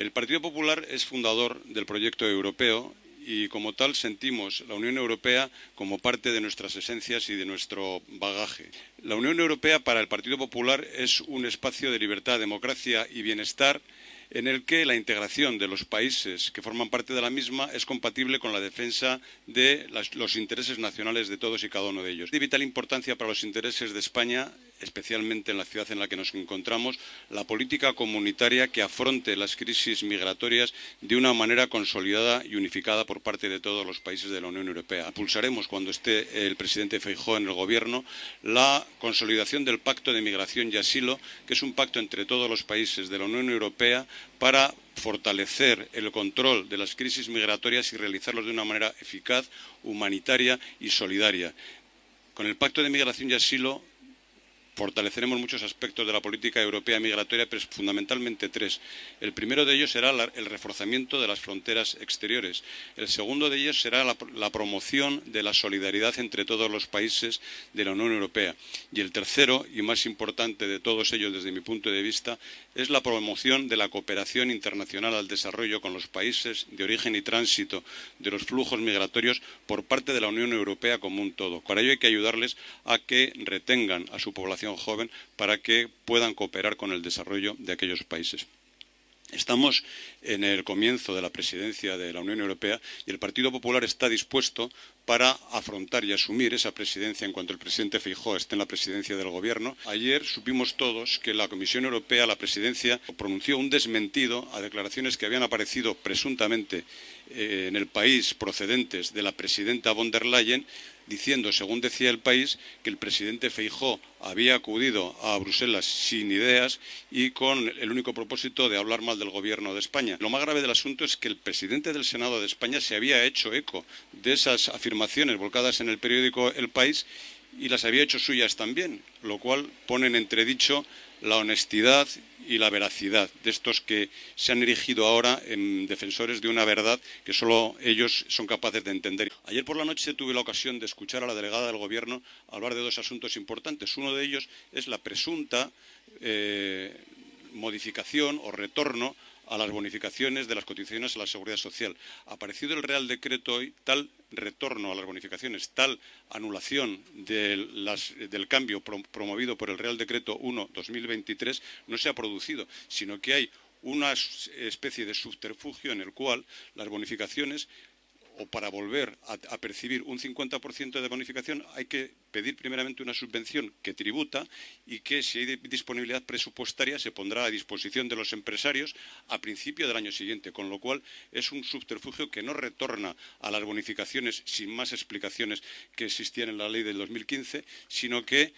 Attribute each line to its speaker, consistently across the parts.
Speaker 1: El Partido Popular es fundador del proyecto europeo y, como tal, sentimos la Unión Europea como parte de nuestras esencias y de nuestro bagaje. La Unión Europea, para el Partido Popular, es un espacio de libertad, democracia y bienestar en el que la integración de los países que forman parte de la misma es compatible con la defensa de los intereses nacionales de todos y cada uno de ellos. De vital importancia para los intereses de España, especialmente en la ciudad en la que nos encontramos, la política comunitaria que afronte las crisis migratorias de una manera consolidada y unificada por parte de todos los países de la Unión Europea. Impulsaremos, cuando esté el presidente Feijóo en el Gobierno, la consolidación del Pacto de Migración y Asilo, que es un pacto entre todos los países de la Unión Europea para fortalecer el control de las crisis migratorias y realizarlos de una manera eficaz, humanitaria y solidaria. Con el Pacto de Migración y Asilo fortaleceremos muchos aspectos de la política europea migratoria, pero fundamentalmente tres. El primero de ellos será el reforzamiento de las fronteras exteriores. El segundo de ellos será la promoción de la solidaridad entre todos los países de la Unión Europea. Y el tercero, y más importante de todos ellos desde mi punto de vista, es la promoción de la cooperación internacional al desarrollo con los países de origen y tránsito de los flujos migratorios por parte de la Unión Europea como un todo. Para ello hay que ayudarles a que retengan a su población joven para que puedan cooperar con el desarrollo de aquellos países. Estamos en el comienzo de la presidencia de la Unión Europea y el Partido Popular está dispuesto para afrontar y asumir esa presidencia en cuanto el presidente Feijóo esté en la presidencia del Gobierno. Ayer supimos todos que la Comisión Europea, la presidencia, pronunció un desmentido a declaraciones que habían aparecido presuntamente en el país procedentes de la presidenta von der Leyen, diciendo, según decía el país, que el presidente Feijóo había acudido a Bruselas sin ideas y con el único propósito de hablar mal del Gobierno de España. Lo más grave del asunto es que el presidente del Senado de España se había hecho eco de esas afirmaciones volcadas en el periódico El País y las había hecho suyas también, lo cual pone en entredicho la honestidad y la veracidad de estos que se han erigido ahora en defensores de una verdad que solo ellos son capaces de entender. Ayer por la noche tuve la ocasión de escuchar a la delegada del Gobierno hablar de dos asuntos importantes. Uno de ellos es la presunta modificación o retorno a las bonificaciones de las cotizaciones a la Seguridad Social. Aparecido el Real Decreto hoy, tal retorno a las bonificaciones, tal anulación del cambio promovido por el Real Decreto 1/2023 no se ha producido, sino que hay una especie de subterfugio en el cual las bonificaciones, o para volver a percibir un 50% de bonificación, hay que pedir primeramente una subvención que tributa y que, si hay disponibilidad presupuestaria, se pondrá a disposición de los empresarios a principio del año siguiente, con lo cual es un subterfugio que no retorna a las bonificaciones sin más explicaciones que existían en la ley del 2015, sino que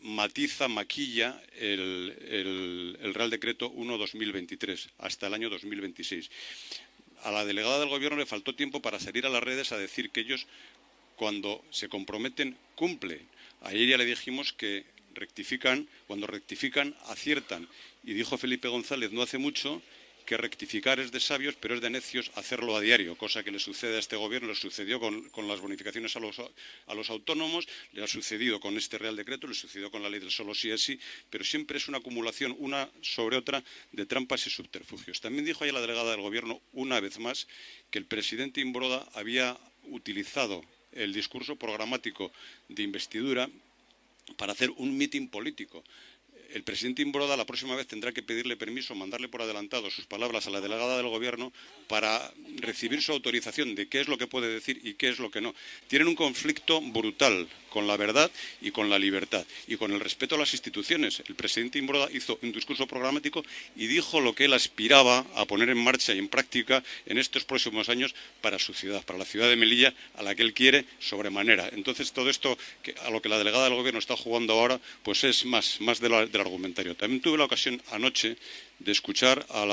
Speaker 1: matiza, maquilla el Real Decreto 1/2023 hasta el año 2026. A la delegada del Gobierno le faltó tiempo para salir a las redes a decir que ellos, cuando se comprometen, cumplen. Ayer ya le dijimos que cuando rectifican, aciertan. Y dijo Felipe González no hace mucho que rectificar es de sabios, pero es de necios hacerlo a diario, cosa que le sucede a este Gobierno, le sucedió con las bonificaciones a los autónomos, le ha sucedido con este Real Decreto, le sucedió con la ley del solo sí es sí, pero siempre es una acumulación, una sobre otra, de trampas y subterfugios. También dijo ayer la delegada del Gobierno, una vez más, que el presidente Imbroda había utilizado el discurso programático de investidura para hacer un mitin político. El presidente Imbroda la próxima vez tendrá que pedirle permiso, mandarle por adelantado sus palabras a la delegada del Gobierno para recibir su autorización de qué es lo que puede decir y qué es lo que no. Tienen un conflicto brutal con la verdad y con la libertad y con el respeto a las instituciones. El presidente Imbroda hizo un discurso programático y dijo lo que él aspiraba a poner en marcha y en práctica en estos próximos años para su ciudad, para la ciudad de Melilla, a la que él quiere sobremanera. Entonces, todo esto a lo que la delegada del Gobierno está jugando ahora, pues es más del argumentario. También tuve la ocasión anoche de escuchar a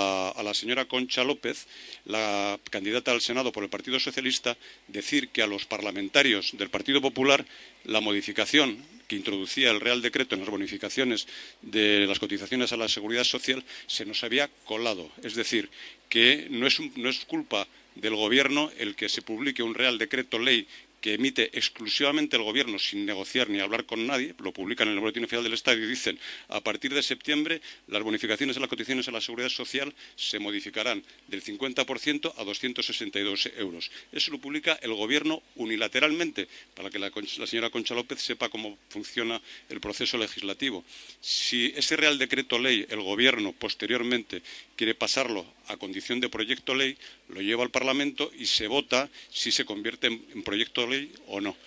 Speaker 1: la señora Concha López, la candidata al Senado por el Partido Socialista, decir que a los parlamentarios del Partido Popular la modificación que introducía el Real Decreto en las bonificaciones de las cotizaciones a la Seguridad Social se nos había colado. Es decir, que no es culpa del Gobierno el que se publique un Real Decreto Ley que emite exclusivamente el Gobierno sin negociar ni hablar con nadie, lo publican en el Boletín Oficial del Estado y dicen a partir de septiembre las bonificaciones de las cotizaciones a la Seguridad Social se modificarán del 50% a 262 euros. Eso lo publica el Gobierno unilateralmente, para que la señora Concha López sepa cómo funciona el proceso legislativo. Si ese Real Decreto Ley el Gobierno posteriormente quiere pasarlo a condición de proyecto ley, lo lleva al Parlamento y se vota si se convierte en proyecto de ley o no.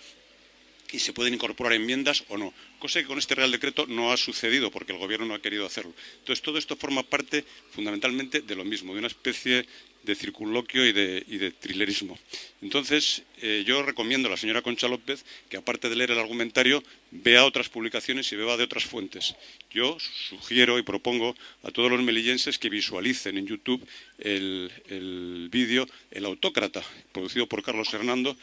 Speaker 1: Y se pueden incorporar enmiendas o no, cosa que con este Real Decreto no ha sucedido porque el Gobierno no ha querido hacerlo. Entonces, todo esto forma parte fundamentalmente de lo mismo, de una especie de circunloquio y de trilerismo. Entonces, yo recomiendo a la señora Concha López que, aparte de leer el argumentario, vea otras publicaciones y beba de otras fuentes. Yo sugiero y propongo a todos los melillenses que visualicen en YouTube el vídeo El Autócrata, producido por Carlos Hernando.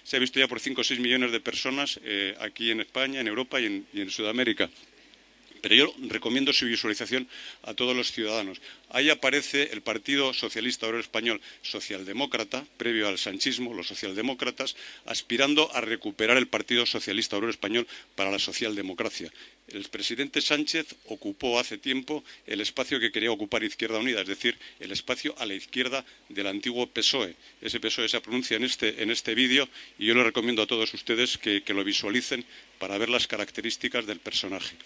Speaker 1: Se ha visto ya por 5 o 6 millones de personas aquí en España, en Europa y en Sudamérica. Pero yo recomiendo su visualización a todos los ciudadanos. Ahí aparece el Partido Socialista Obrero Español socialdemócrata, previo al sanchismo, los socialdemócratas, aspirando a recuperar el Partido Socialista Obrero Español para la socialdemocracia. El presidente Sánchez ocupó hace tiempo el espacio que quería ocupar Izquierda Unida, es decir, el espacio a la izquierda del antiguo PSOE. Ese PSOE se pronuncia en este vídeo y yo le recomiendo a todos ustedes que lo visualicen para ver las características del personaje.